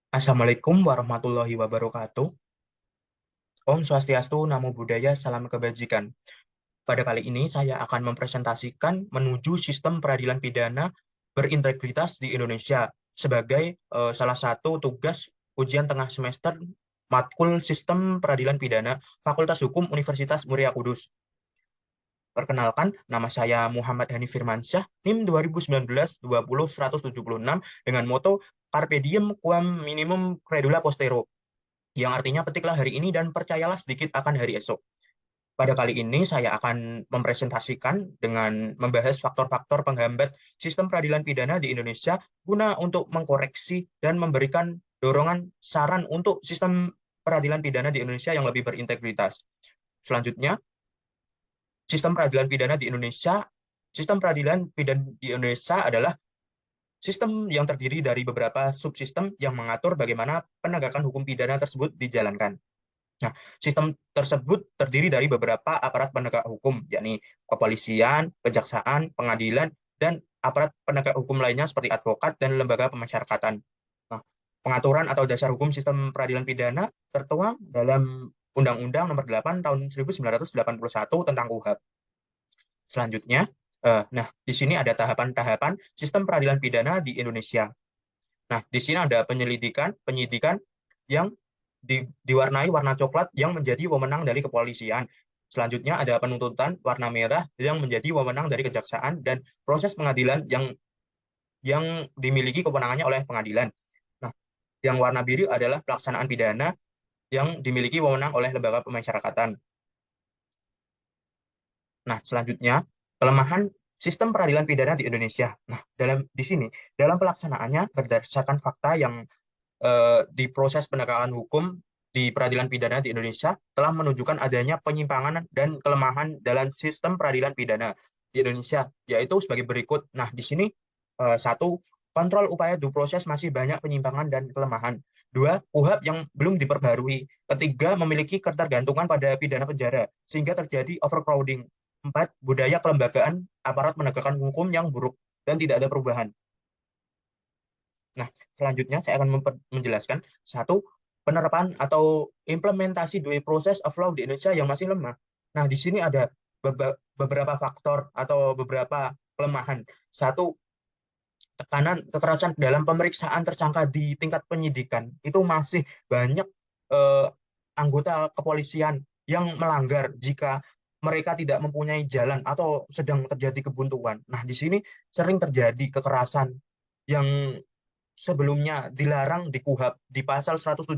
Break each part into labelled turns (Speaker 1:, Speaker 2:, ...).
Speaker 1: Assalamualaikum warahmatullahi wabarakatuh. Om Swastiastu, Namo Buddhaya, Salam Kebajikan. Pada kali ini saya akan mempresentasikan menuju sistem peradilan pidana berintegritas di Indonesia sebagai salah satu tugas ujian tengah semester matkul Sistem Peradilan Pidana Fakultas Hukum Universitas Muria Kudus. Perkenalkan, nama saya Muhammad Hani Firmansyah, NIM 2019-20-176 dengan moto Carpe Diem Quam Minimum Credula Postero, yang artinya petiklah hari ini dan percayalah sedikit akan hari esok. Pada kali ini saya akan mempresentasikan dengan membahas faktor-faktor penghambat sistem peradilan pidana di Indonesia guna untuk mengkoreksi dan memberikan dorongan saran untuk sistem peradilan pidana di Indonesia yang lebih berintegritas. Selanjutnya, sistem peradilan pidana di Indonesia adalah sistem yang terdiri dari beberapa subsistem yang mengatur bagaimana penegakan hukum pidana tersebut dijalankan. Nah, sistem tersebut terdiri dari beberapa aparat penegak hukum, yakni kepolisian, kejaksaan, pengadilan, dan aparat penegak hukum lainnya seperti advokat dan lembaga pemasyarakatan. Nah, pengaturan atau dasar hukum sistem peradilan pidana tertuang dalam Undang-Undang Nomor 8 Tahun 1981 tentang KUHP. Selanjutnya, nah di sini ada tahapan-tahapan sistem peradilan pidana di Indonesia. Nah, di sini ada penyidikan yang diwarnai warna coklat yang menjadi wewenang dari kepolisian. Selanjutnya ada penuntutan warna merah yang menjadi wewenang dari kejaksaan dan proses pengadilan yang dimiliki kewenangannya oleh pengadilan. Nah, yang warna biru adalah pelaksanaan pidana yang dimiliki wewenang oleh lembaga pemasyarakatan. Nah, selanjutnya kelemahan sistem peradilan pidana di Indonesia. Nah, di sini dalam pelaksanaannya berdasarkan fakta yang di proses penegakan hukum di peradilan pidana di Indonesia telah menunjukkan adanya penyimpangan dan kelemahan dalam sistem peradilan pidana di Indonesia, yaitu sebagai berikut. Nah, di sini satu, kontrol upaya due proses masih banyak penyimpangan dan kelemahan. Dua, KUHP yang belum diperbarui. Ketiga, memiliki ketergantungan pada pidana penjara, sehingga terjadi overcrowding. Empat, budaya kelembagaan aparat penegakan hukum yang buruk dan tidak ada perubahan. Nah, selanjutnya saya akan menjelaskan satu, penerapan atau implementasi due process of law di Indonesia yang masih lemah. Nah, di sini ada beberapa faktor atau beberapa kelemahan. Satu, tekanan kekerasan dalam pemeriksaan tersangka di tingkat penyidikan itu masih banyak eh, anggota kepolisian yang melanggar jika mereka tidak mempunyai jalan atau sedang terjadi kebuntuan. Nah, di sini sering terjadi kekerasan yang sebelumnya dilarang di KUHP di pasal 117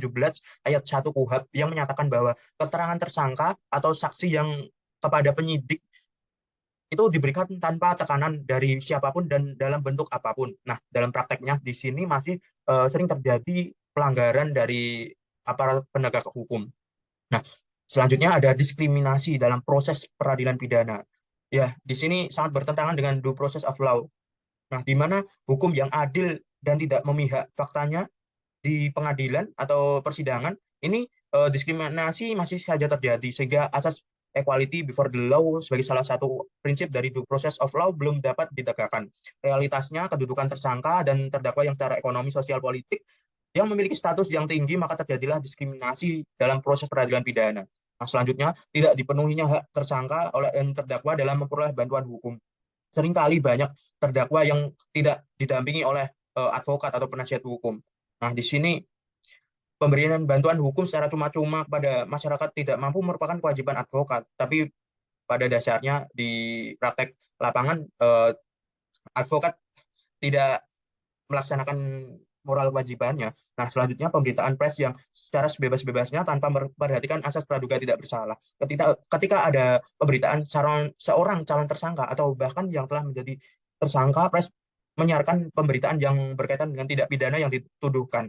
Speaker 1: ayat 1 KUHP yang menyatakan bahwa keterangan tersangka atau saksi yang kepada penyidik itu diberikan tanpa tekanan dari siapapun dan dalam bentuk apapun. Nah, dalam prakteknya di sini masih sering terjadi pelanggaran dari aparat penegak hukum. Nah, selanjutnya ada diskriminasi dalam proses peradilan pidana. Ya, di sini sangat bertentangan dengan due process of law. Nah, di mana hukum yang adil dan tidak memihak faktanya di pengadilan atau persidangan ini diskriminasi masih saja terjadi sehingga asas equality before the law sebagai salah satu prinsip dari due process of law belum dapat ditegakkan. Realitasnya kedudukan tersangka dan terdakwa yang secara ekonomi, sosial, politik yang memiliki status yang tinggi maka terjadilah diskriminasi dalam proses peradilan pidana. Nah, selanjutnya tidak dipenuhinya hak tersangka oleh terdakwa dalam memperoleh bantuan hukum. Seringkali banyak terdakwa yang tidak didampingi oleh advokat atau penasihat hukum. Nah, di sini pemberian bantuan hukum secara cuma-cuma kepada masyarakat tidak mampu merupakan kewajiban advokat, tapi pada dasarnya di praktek lapangan advokat tidak melaksanakan moral kewajibannya. Nah, selanjutnya pemberitaan pers yang secara sebebas-bebasnya tanpa memperhatikan asas praduga tidak bersalah. Ketika ada pemberitaan seorang calon tersangka atau bahkan yang telah menjadi tersangka, pers menyiarkan pemberitaan yang berkaitan dengan tindak pidana yang dituduhkan,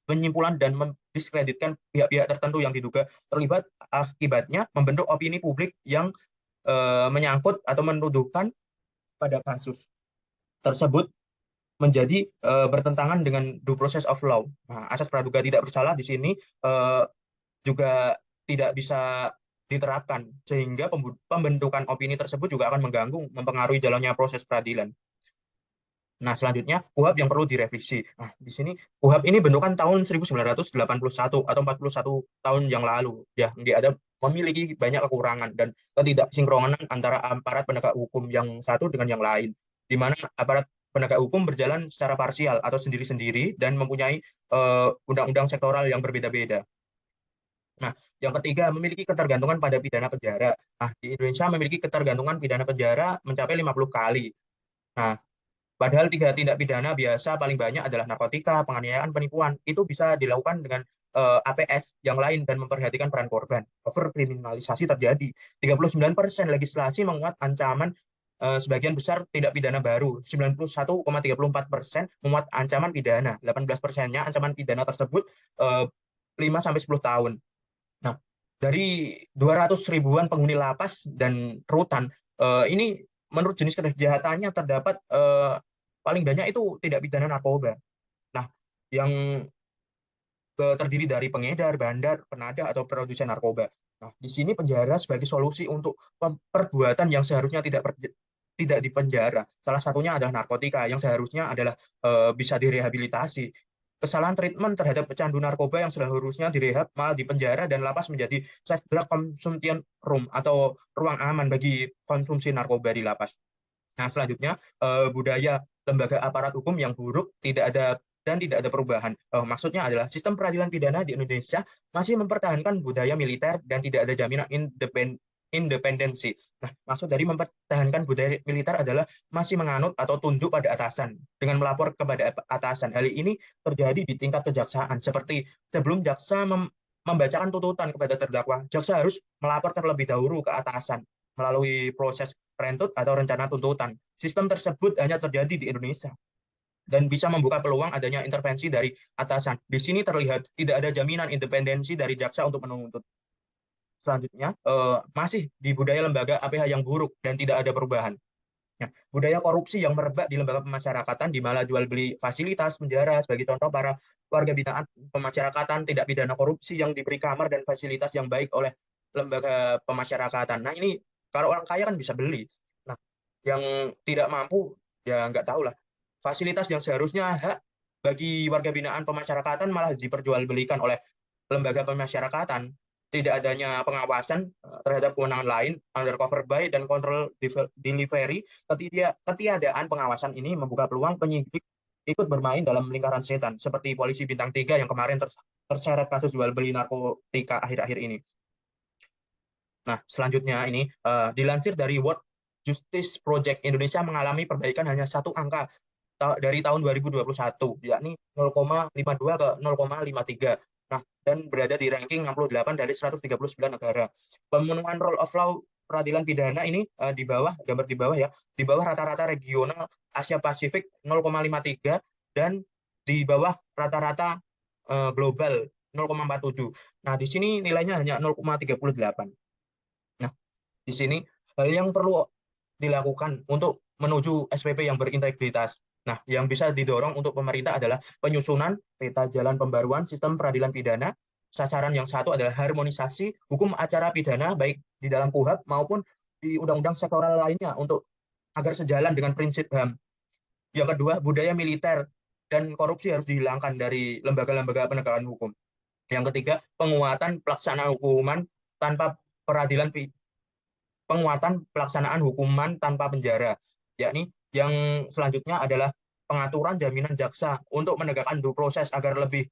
Speaker 1: penyimpulan dan mendiskreditkan pihak-pihak tertentu yang diduga terlibat, akibatnya membentuk opini publik yang menyangkut atau menuduhkan pada kasus tersebut menjadi bertentangan dengan due process of law. Nah, asas praduga tidak bersalah di sini eh, juga tidak bisa diterapkan sehingga pembentukan opini tersebut juga akan mengganggu, mempengaruhi jalannya proses peradilan. Nah, selanjutnya KUHP yang perlu direvisi. Nah, di sini KUHP ini bentukan tahun 1981 atau 41 tahun yang lalu. Ya, dia ada memiliki banyak kekurangan dan ketidaksinkronan antara aparat penegak hukum yang satu dengan yang lain, di mana aparat penegak hukum berjalan secara parsial atau sendiri-sendiri dan mempunyai undang-undang sektoral yang berbeda-beda. Nah, yang ketiga memiliki ketergantungan pada pidana penjara. Nah, di Indonesia memiliki ketergantungan pidana penjara mencapai 50 kali. Nah, padahal tiga tindak pidana biasa paling banyak adalah narkotika, penganiayaan, penipuan. Itu bisa dilakukan dengan APS yang lain dan memperhatikan peran korban. Overkriminalisasi terjadi. 39% legislasi menguat ancaman sebagian besar tindak pidana baru. 91,34% memuat ancaman pidana. 18%-nya ancaman pidana tersebut 5 sampai 10 tahun. Nah, dari 200 ribuan penghuni lapas dan rutan, ini menurut jenis kejahatannya terdapat paling banyak itu tidak pidana narkoba. Nah, yang terdiri dari pengedar, bandar, penada, atau produsen narkoba. Nah, di sini penjara sebagai solusi untuk perbuatan yang seharusnya tidak dipenjara. Salah satunya adalah narkotika yang seharusnya adalah bisa direhabilitasi. Kesalahan treatment terhadap pecandu narkoba yang seharusnya direhab malah dipenjara dan lapas menjadi safe drug consumption room atau ruang aman bagi konsumsi narkoba di lapas. Nah, selanjutnya budaya lembaga aparat hukum yang buruk tidak ada perubahan. Maksudnya adalah sistem peradilan pidana di Indonesia masih mempertahankan budaya militer dan tidak ada jaminan independensi. Nah, maksud dari mempertahankan budaya militer adalah masih menganut atau tunduk pada atasan dengan melapor kepada atasan. Hal ini terjadi di tingkat kejaksaan seperti sebelum jaksa membacakan tuntutan kepada terdakwa, jaksa harus melapor terlebih dahulu ke atasan melalui proses perentut atau rencana tuntutan. Sistem tersebut hanya terjadi di Indonesia dan bisa membuka peluang adanya intervensi dari atasan. Di sini terlihat tidak ada jaminan independensi dari jaksa untuk menuntut. Selanjutnya, masih di budaya lembaga APH yang buruk dan tidak ada perubahan. Ya, budaya korupsi yang merebak di lembaga pemasyarakatan di mana jual beli fasilitas penjara sebagai contoh para warga binaan pemasyarakatan tidak pidana korupsi yang diberi kamar dan fasilitas yang baik oleh lembaga pemasyarakatan. Nah ini kalau orang kaya kan bisa beli. Nah yang tidak mampu ya nggak tahu lah. Fasilitas yang seharusnya hak bagi warga binaan pemasyarakatan malah diperjualbelikan oleh lembaga pemasyarakatan. Tidak adanya pengawasan terhadap kewenangan lain, undercover buy dan kontrol delivery, ketiadaan pengawasan ini membuka peluang penyidik ikut bermain dalam lingkaran setan, seperti polisi bintang 3 yang kemarin terseret kasus jual beli narkotika akhir-akhir ini. Nah, selanjutnya ini dilansir dari World Justice Project, Indonesia mengalami perbaikan hanya satu angka dari tahun 2021, yakni 0,52 ke 0,53. Nah, dan berada di ranking 68 dari 139 negara. Pemenuhan rule of law peradilan pidana ini di bawah, gambar di bawah ya, di bawah rata-rata regional Asia Pasifik 0,53 dan di bawah rata-rata global 0,47. Nah, di sini nilainya hanya 0,38. Nah, di sini hal yang perlu dilakukan untuk menuju SPP yang berintegritas. Nah, yang bisa didorong untuk pemerintah adalah penyusunan peta jalan pembaruan sistem peradilan pidana. Sasaran yang satu adalah harmonisasi hukum acara pidana baik di dalam KUHP maupun di undang-undang sektoral lainnya untuk agar sejalan dengan prinsip HAM. Yang kedua, budaya militer dan korupsi harus dihilangkan dari lembaga-lembaga penegakan hukum. Yang ketiga, pelaksanaan hukuman tanpa peradilan penguatan pelaksanaan hukuman tanpa penjara, yakni yang selanjutnya adalah pengaturan jaminan jaksa untuk menegakkan due proses agar lebih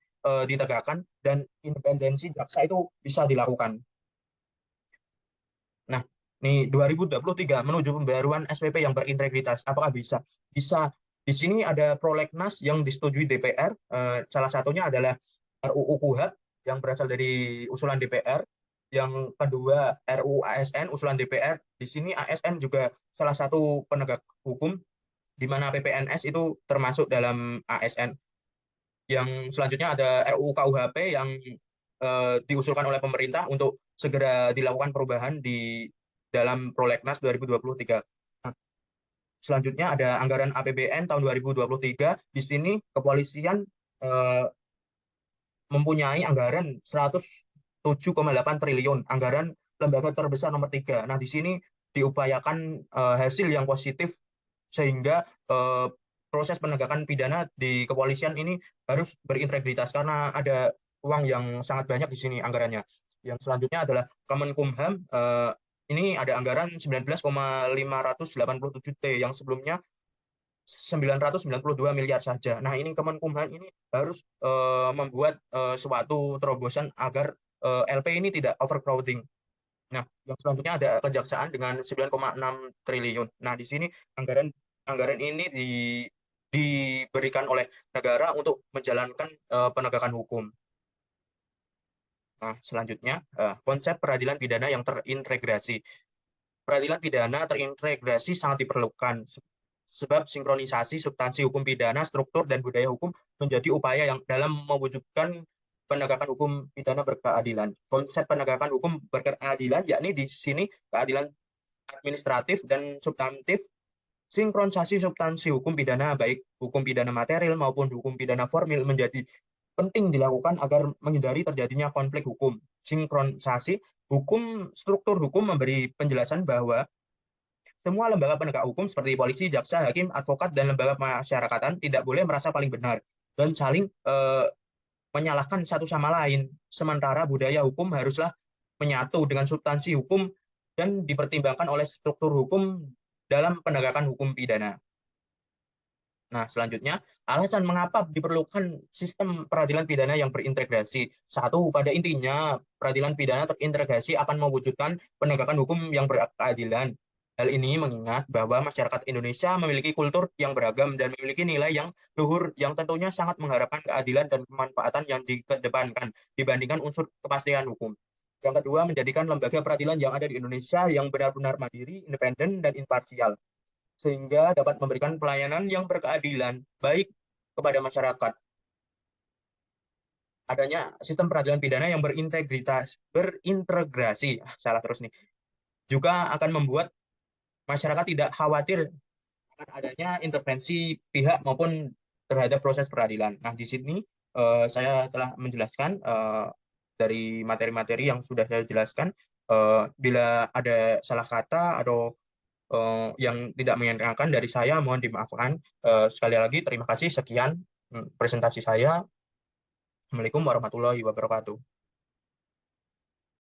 Speaker 1: ditegakkan dan independensi jaksa itu bisa dilakukan. Nah, ini 2023 menuju pembaruan SPP yang berintegritas. Apakah bisa? Bisa. Di sini ada prolegnas yang disetujui DPR. Salah satunya adalah RUU KUHP yang berasal dari usulan DPR. Yang kedua RUU ASN usulan DPR. Di sini ASN juga salah satu penegak hukum di mana PPNS itu termasuk dalam ASN. Yang selanjutnya ada RUU KUHP yang diusulkan oleh pemerintah untuk segera dilakukan perubahan di dalam Prolegnas 2023. Nah, selanjutnya ada anggaran APBN tahun 2023. Di sini kepolisian eh, mempunyai anggaran 107,8 triliun, anggaran lembaga terbesar nomor 3. Nah, di sini diupayakan hasil yang positif sehingga proses penegakan pidana di kepolisian ini harus berintegritas karena ada uang yang sangat banyak di sini anggarannya. Yang selanjutnya adalah Kemenkumham. Ini ada anggaran 19,587 T yang sebelumnya 992 miliar saja. Nah, ini Kemenkumham ini harus membuat suatu terobosan agar LP ini tidak overcrowding. Nah, yang selanjutnya ada kejaksaan dengan 9,6 triliun. Nah, di sini anggaran anggaran ini diberikan oleh negara untuk menjalankan penegakan hukum. Nah, selanjutnya konsep peradilan pidana yang terintegrasi. Peradilan pidana terintegrasi sangat diperlukan sebab sinkronisasi substansi hukum pidana, struktur dan budaya hukum menjadi upaya yang dalam mewujudkan penegakan hukum pidana berkeadilan. Konsep penegakan hukum berkeadilan yakni di sini keadilan administratif dan substantif, sinkronisasi substansi hukum pidana baik hukum pidana material maupun hukum pidana formil menjadi penting dilakukan agar menghindari terjadinya konflik hukum. Sinkronisasi hukum, struktur hukum memberi penjelasan bahwa semua lembaga penegak hukum seperti polisi, jaksa, hakim, advokat, dan lembaga pemasyarakatan tidak boleh merasa paling benar dan saling menyalahkan satu sama lain. Sementara budaya hukum haruslah menyatu dengan substansi hukum dan dipertimbangkan oleh struktur hukum dalam penegakan hukum pidana. Nah, selanjutnya, alasan mengapa diperlukan sistem peradilan pidana yang berintegrasi. Satu, pada intinya, peradilan pidana terintegrasi akan mewujudkan penegakan hukum yang berkeadilan. Hal ini mengingat bahwa masyarakat Indonesia memiliki kultur yang beragam dan memiliki nilai yang luhur yang tentunya sangat mengharapkan keadilan dan kemanfaatan yang dikedepankan dibandingkan unsur kepastian hukum. Yang kedua, menjadikan lembaga peradilan yang ada di Indonesia yang benar-benar mandiri, independen, dan imparsial sehingga dapat memberikan pelayanan yang berkeadilan baik kepada masyarakat. Adanya sistem peradilan pidana yang berintegrasi, salah terus nih, juga akan membuat masyarakat tidak khawatir akan adanya intervensi pihak maupun terhadap proses peradilan. Nah, di sini saya telah menjelaskan dari materi-materi yang sudah saya jelaskan. Bila ada salah kata atau yang tidak menyenangkan dari saya, mohon dimaafkan. Sekali lagi, terima kasih. Sekian presentasi saya. Assalamualaikum warahmatullahi wabarakatuh.